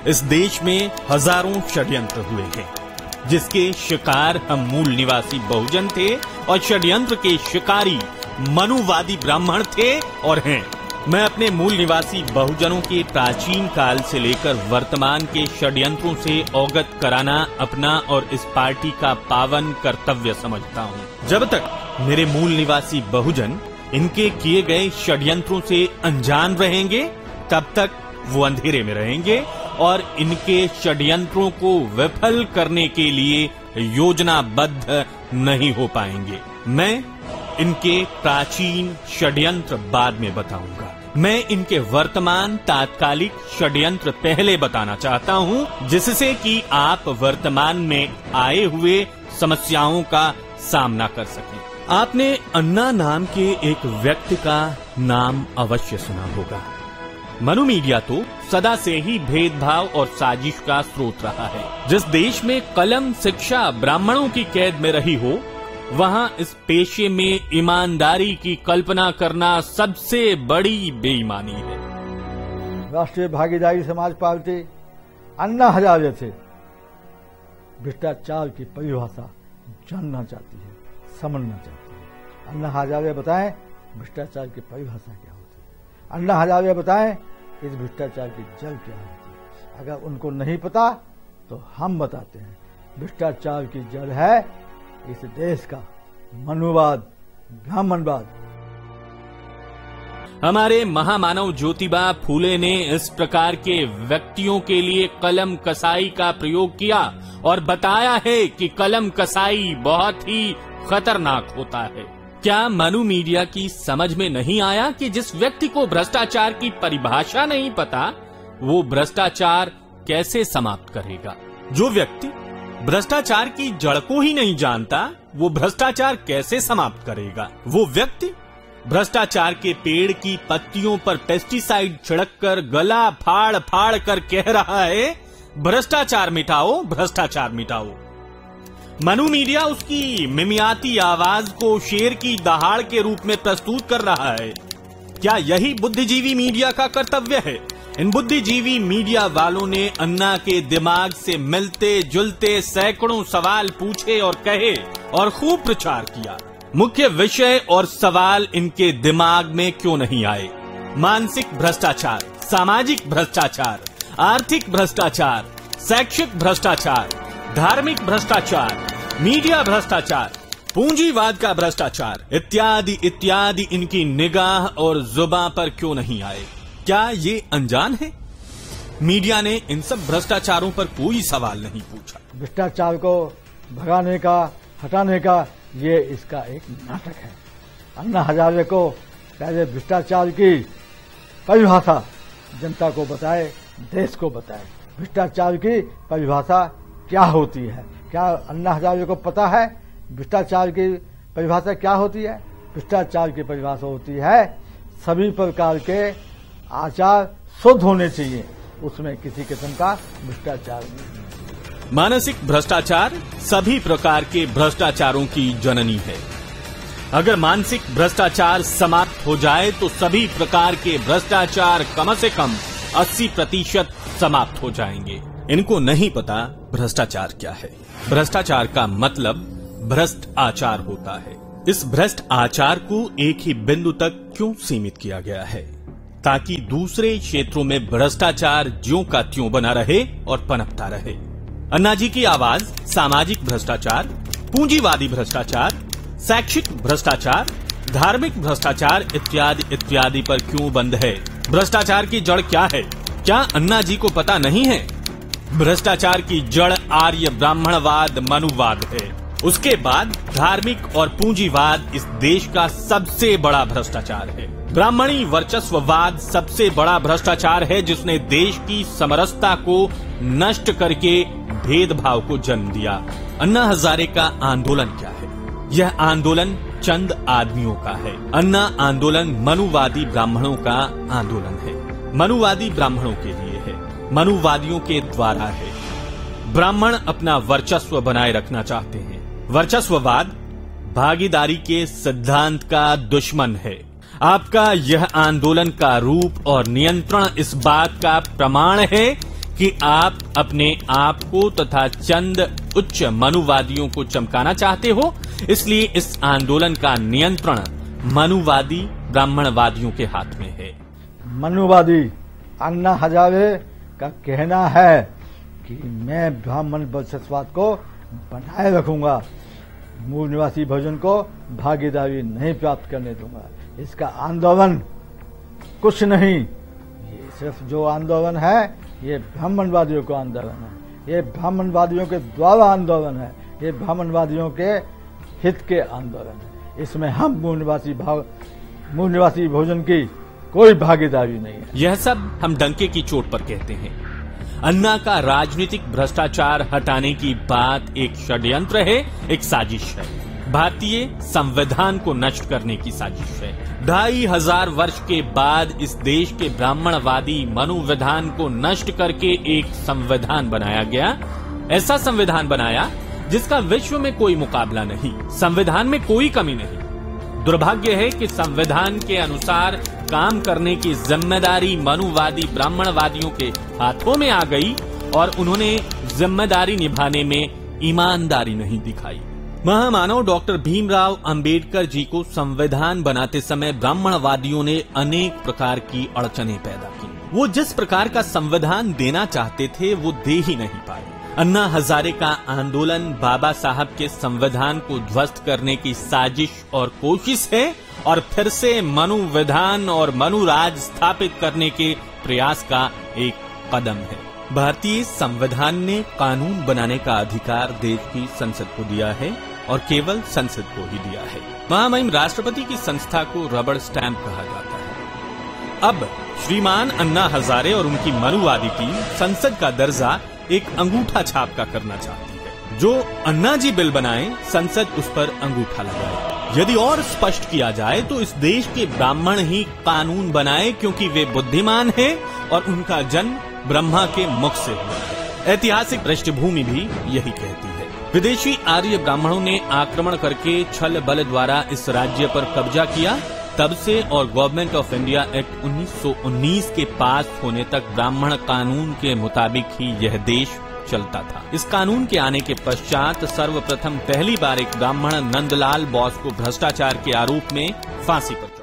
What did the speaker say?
इस देश में हजारों षड्यंत्र हुए हैं, जिसके शिकार हम मूल निवासी बहुजन थे और षड्यंत्र के शिकारी मनुवादी ब्राह्मण थे और हैं। मैं अपने मूल निवासी बहुजनों के प्राचीन काल से लेकर वर्तमान के षड्यंत्रों से अवगत कराना अपना और इस पार्टी का पावन कर्तव्य समझता हूँ। जब तक मेरे मूल निवासी बहुजन इनके किए गए षड्यंत्रों से अनजान रहेंगे, तब तक वो अंधेरे में रहेंगे और इनके षड्यंत्रों को विफल करने के लिए योजनाबद्ध नहीं हो पाएंगे। मैं इनके प्राचीन षड्यंत्र बाद में बताऊंगा। मैं इनके वर्तमान तात्कालिक षड्यंत्र पहले बताना चाहता हूं, जिससे कि आप वर्तमान में आए हुए समस्याओं का सामना कर सकें। आपने अन्ना नाम के एक व्यक्ति का नाम अवश्य सुना होगा। मनु मीडिया तो सदा से ही भेदभाव और साजिश का स्रोत रहा है। जिस देश में कलम शिक्षा ब्राह्मणों की कैद में रही हो, वहाँ इस पेशे में ईमानदारी की कल्पना करना सबसे बड़ी बेईमानी है। राष्ट्रीय भागीदारी समाज पार्टी अन्ना हजारे से भ्रष्टाचार की परिभाषा जानना चाहती है, समझना चाहती है। अन्ना हजारे बताएं भ्रष्टाचार की परिभाषा क्या होती है। अन्ना हजारे बताएं इस भ्रष्टाचार की जड़ क्या होती है। अगर उनको नहीं पता तो हम बताते हैं। भ्रष्टाचार की जड़ है इस देश का मनुवाद, ब्राह्मणवाद। हमारे महामानव ज्योतिबा फूले ने इस प्रकार के व्यक्तियों के लिए कलम कसाई का प्रयोग किया और बताया है कि कलम कसाई बहुत ही खतरनाक होता है। क्या मनु मीडिया की समझ में नहीं आया कि जिस व्यक्ति को भ्रष्टाचार की परिभाषा नहीं पता, वो भ्रष्टाचार कैसे समाप्त करेगा? जो व्यक्ति भ्रष्टाचार की जड़ को ही नहीं जानता, वो भ्रष्टाचार कैसे समाप्त करेगा? वो व्यक्ति भ्रष्टाचार के पेड़ की पत्तियों पर पेस्टिसाइड छिड़ककर गला फाड़ फाड़ कर कह रहा है, भ्रष्टाचार मिटाओ, भ्रष्टाचार मिटाओ। मनु मीडिया उसकी मिमियाती आवाज को शेर की दहाड़ के रूप में प्रस्तुत कर रहा है। क्या यही बुद्धिजीवी मीडिया का कर्तव्य है? इन बुद्धिजीवी मीडिया वालों ने अन्ना के दिमाग से मिलते जुलते सैकड़ों सवाल पूछे और कहे और खूब प्रचार किया। मुख्य विषय और सवाल इनके दिमाग में क्यों नहीं आए? मानसिक भ्रष्टाचार, सामाजिक भ्रष्टाचार, आर्थिक भ्रष्टाचार, शैक्षिक भ्रष्टाचार, धार्मिक भ्रष्टाचार, मीडिया भ्रष्टाचार, पूंजीवाद का भ्रष्टाचार इत्यादि इत्यादि इनकी निगाह और जुबान पर क्यों नहीं आए? क्या ये अनजान है? मीडिया ने इन सब भ्रष्टाचारों पर कोई सवाल नहीं पूछा। भ्रष्टाचार को भगाने का, हटाने का ये इसका एक नाटक है। अन्ना हजारे को पहले भ्रष्टाचार की परिभाषा जनता को बताए, देश को बताए। भ्रष्टाचार की परिभाषा क्या होती है? क्या अन्ना हजारे को पता है भ्रष्टाचार की परिभाषा क्या होती है? भ्रष्टाचार की परिभाषा होती है सभी प्रकार के आचार शुद्ध होने चाहिए, उसमें किसी किस्म का भ्रष्टाचार नहीं। मानसिक भ्रष्टाचार सभी प्रकार के भ्रष्टाचारों की जननी है। अगर मानसिक भ्रष्टाचार समाप्त हो जाए तो सभी प्रकार के भ्रष्टाचार कम से कम 80% समाप्त हो जाएंगे। इनको नहीं पता भ्रष्टाचार क्या है। भ्रष्टाचार का मतलब भ्रष्ट आचार होता है। इस भ्रष्ट आचार को एक ही बिंदु तक क्यों सीमित किया गया है? ताकि दूसरे क्षेत्रों में भ्रष्टाचार ज्यों का त्यों बना रहे और पनपता रहे। अन्ना जी की आवाज सामाजिक भ्रष्टाचार, पूंजीवादी भ्रष्टाचार, शैक्षिक भ्रष्टाचार, धार्मिक भ्रष्टाचार इत्यादि इत्यादि पर क्यों बंद है? भ्रष्टाचार की जड़ क्या है? क्या अन्ना जी को पता नहीं है? भ्रष्टाचार की जड़ आर्य ब्राह्मणवाद, मनुवाद है। उसके बाद धार्मिक और पूंजीवाद इस देश का सबसे बड़ा भ्रष्टाचार है। ब्राह्मणी वर्चस्ववाद सबसे बड़ा भ्रष्टाचार है, जिसने देश की समरसता को नष्ट करके भेदभाव को जन्म दिया। अन्ना हजारे का आंदोलन क्या है? यह आंदोलन चंद आदमियों का है। अन्ना आंदोलन मनुवादी ब्राह्मणों का आंदोलन है। मनुवादी ब्राह्मणों के लिए है, मनुवादियों के द्वारा है। ब्राह्मण अपना वर्चस्व बनाए रखना चाहते हैं। वर्चस्ववाद भागीदारी के सिद्धांत का दुश्मन है। आपका यह आंदोलन का रूप और नियंत्रण इस बात का प्रमाण है कि आप अपने आप को तथा चंद उच्च मनुवादियों को चमकाना चाहते हो, इसलिए इस आंदोलन का नियंत्रण मनुवादी ब्राह्मणवादियों के हाथ में है। मनुवादी अन्ना हजारे का कहना है कि मैं ब्राह्मण वर्चस्ववाद को बनाए रखूंगा, मूल निवासी भोजन को भागीदारी नहीं प्राप्त करने दूंगा। इसका आंदोलन कुछ नहीं, ये सिर्फ जो आंदोलन है ये ब्राह्मणवादियों का आंदोलन है, ये ब्राह्मणवादियों के द्वारा आंदोलन है, ये ब्राह्मणवादियों के हित के आंदोलन है। इसमें हम मूल निवासी भोजन की कोई भागीदारी नहीं है। यह सब हम डंके की चोट पर कहते हैं। अन्ना का राजनीतिक भ्रष्टाचार हटाने की बात एक षड्यंत्र है, एक साजिश है, भारतीय संविधान को नष्ट करने की साजिश है। 2500 वर्ष के बाद इस देश के ब्राह्मणवादी मनोविधान को नष्ट करके एक संविधान बनाया गया। ऐसा संविधान बनाया जिसका विश्व में कोई मुकाबला नहीं, संविधान में कोई कमी नहीं। दुर्भाग्य है कि संविधान के अनुसार काम करने की जिम्मेदारी मनुवादी ब्राह्मणवादियों के हाथों में आ गई और उन्होंने जिम्मेदारी निभाने में ईमानदारी नहीं दिखाई। महामानव डॉक्टर भीमराव अंबेडकर जी को संविधान बनाते समय ब्राह्मणवादियों ने अनेक प्रकार की अड़चनें पैदा की। वो जिस प्रकार का संविधान देना चाहते थे वो दे ही नहीं पाए। अन्ना हजारे का आंदोलन बाबा साहब के संविधान को ध्वस्त करने की साजिश और कोशिश है और फिर से मनुविधान और मनुराज स्थापित करने के प्रयास का एक कदम है। भारतीय संविधान ने कानून बनाने का अधिकार देश की संसद को दिया है और केवल संसद को ही दिया है। महामहिम राष्ट्रपति की संस्था को रबड़ स्टैंप कहा जाता है। अब श्रीमान अन्ना हजारे और उनकी मनुवादी टीम संसद का दर्जा एक अंगूठा छाप का करना चाहती है। जो अन्ना जी बिल बनाए, संसद उस पर अंगूठा लगाए। यदि और स्पष्ट किया जाए तो इस देश के ब्राह्मण ही कानून बनाए, क्योंकि वे बुद्धिमान हैं और उनका जन्म ब्रह्मा के मुख से हुआ है। ऐतिहासिक पृष्ठभूमि भी यही कहती है। विदेशी आर्य ब्राह्मणों ने आक्रमण करके छल बल द्वारा इस राज्य पर कब्जा किया। तब से और गवर्नमेंट ऑफ इंडिया एक्ट 1919 के पास होने तक ब्राह्मण कानून के मुताबिक ही यह देश चलता था। इस कानून के आने के पश्चात सर्वप्रथम पहली बार एक ब्राह्मण नंदलाल बोस को भ्रष्टाचार के आरोप में फांसी पर